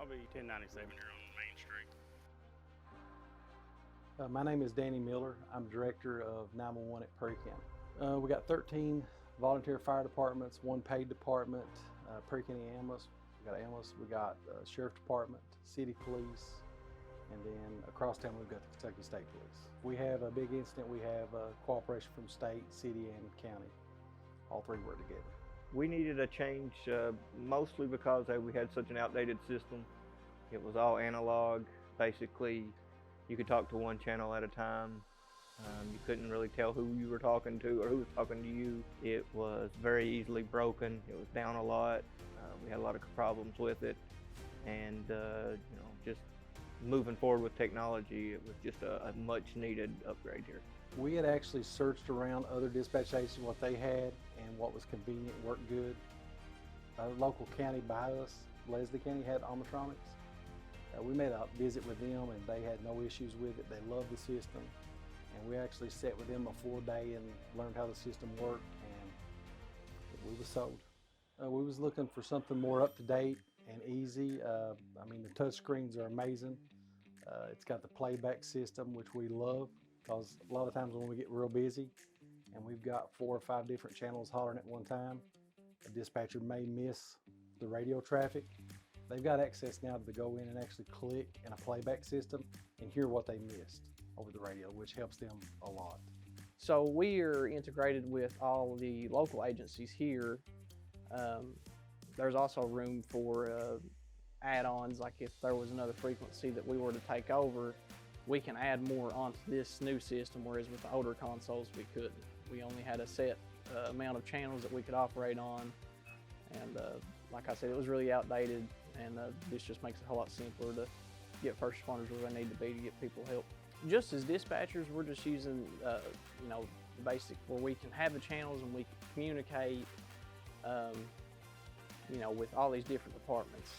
probably 1097 here on Main Street. My name is Danny Miller. I'm Director of 911 at Perry County. We got 13 volunteer fire departments, 1 paid department, Perry County ambulance. We got ambulance, we got Sheriff Department, City Police, and then across town we've got the Kentucky State Police. If we have a big incident, we have cooperation from state, city, and county. All 3 work together. We needed a change mostly because we had such an outdated system. It was all analog. Basically, you could talk to 1 channel at a time. You couldn't really tell who you were talking to or who was talking to you. It was very easily broken. It was down a lot. We had a lot of problems with it. And just moving forward with technology, it was just a much needed upgrade here. We had actually searched around other dispatch agencies, what they had and what was convenient, worked good. A local county by us, Leslie County, had Omnitronics. We made a visit with them and they had no issues with it. They loved the system. And we actually sat with them a full day and learned how the system worked, and we were sold. We was looking for something more up to date and easy. I mean, the touch screens are amazing. It's got the playback system, which we love, because a lot of times when we get real busy and we've got 4 or 5 different channels hollering at one time, a dispatcher may miss the radio traffic. They've got access now to go in and actually click in a playback system and hear what they missed over the radio, which helps them a lot. So we are integrated with all the local agencies here. There's also room for add-ons, like if there was another frequency that we were to take over, we can add more onto this new system, whereas with the older consoles we couldn't. We only had a set amount of channels that we could operate on, and like I said, it was really outdated, and this just makes it a whole lot simpler to get first responders where they need to be to get people help. Just as dispatchers, we're just using the basic where we can have the channels and we can communicate with all these different departments.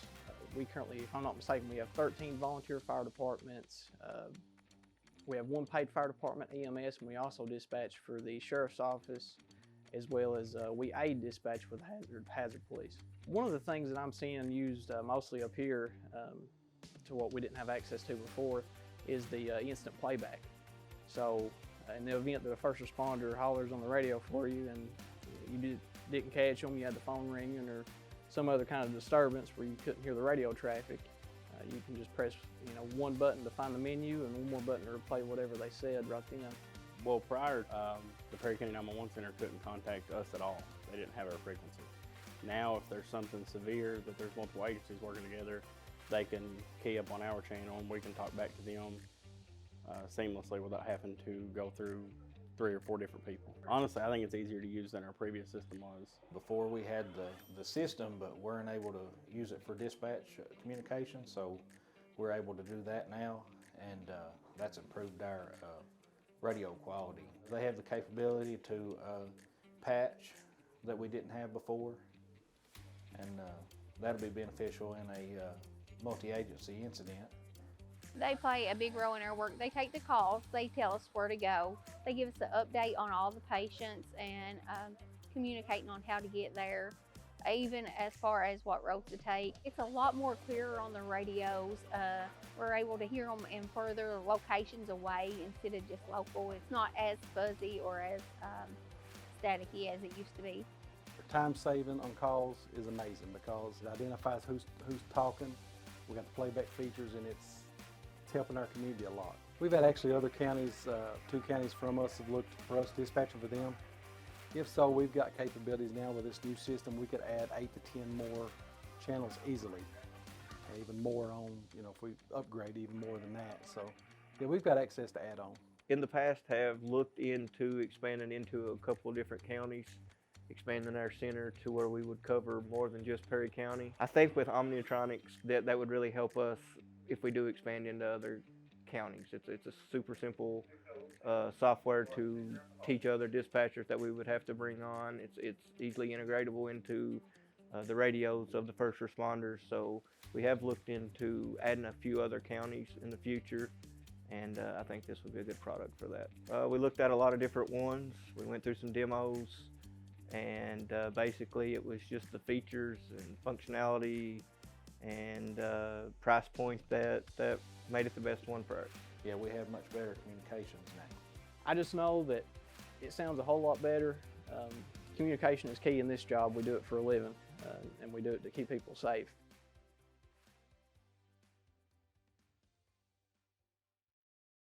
We currently, if I'm not mistaken, we have 13 volunteer fire departments. We have 1 paid fire department, EMS, and we also dispatch for the Sheriff's Office, as well as we aid dispatch with hazard police. One of the things that I'm seeing used mostly up here to what we didn't have access to before is the instant playback. So in the event that a first responder hollers on the radio for you and you didn't catch them, you had the phone ringing or some other kind of disturbance where you couldn't hear the radio traffic, you can just press 1 button to find the menu and 1 more button to replay whatever they said right then. Well, prior, the Perry County 911 Center couldn't contact us at all. They didn't have our frequency. Now, if there's something severe that there's multiple agencies working together, they can key up on our channel and we can talk back to them seamlessly without having to go through 3 or 4 different people. Honestly, I think it's easier to use than our previous system was. Before we had the system, but weren't able to use it for dispatch communication, so we're able to do that now, and that's improved our radio quality. They have the capability to patch that we didn't have before, and that'll be beneficial in a multi-agency incident. They play a big role in our work. They take the calls, they tell us where to go. They give us the update on all the patients and communicating on how to get there, even as far as what road to take. It's a lot more clearer on the radios. We're able to hear them in further locations away instead of just local. It's not as fuzzy or as staticky as it used to be. Time saving on calls is amazing because it identifies who's talking. We got the playback features, and it's helping our community a lot. We've had actually other counties, 2 counties from us have looked for us dispatching for them. If so, we've got capabilities now with this new system. We could add 8 to 10 more channels easily, and even more on, if we upgrade even more than that. So yeah, we've got access to add on. In the past, have looked into expanding into a couple of different counties, expanding our center to where we would cover more than just Perry County. I think with Omnitronics that would really help us if we do expand into other counties. It's a super simple software to teach other dispatchers that we would have to bring on. It's easily integratable into the radios of the first responders. So we have looked into adding a few other counties in the future, and I think this would be a good product for that. We looked at a lot of different ones. We went through some demos, and basically it was just the features and functionality and price point that made it the best one for us. Yeah, we have much better communications now. I just know that it sounds a whole lot better. Communication is key in this job. We do it for a living, and we do it to keep people safe.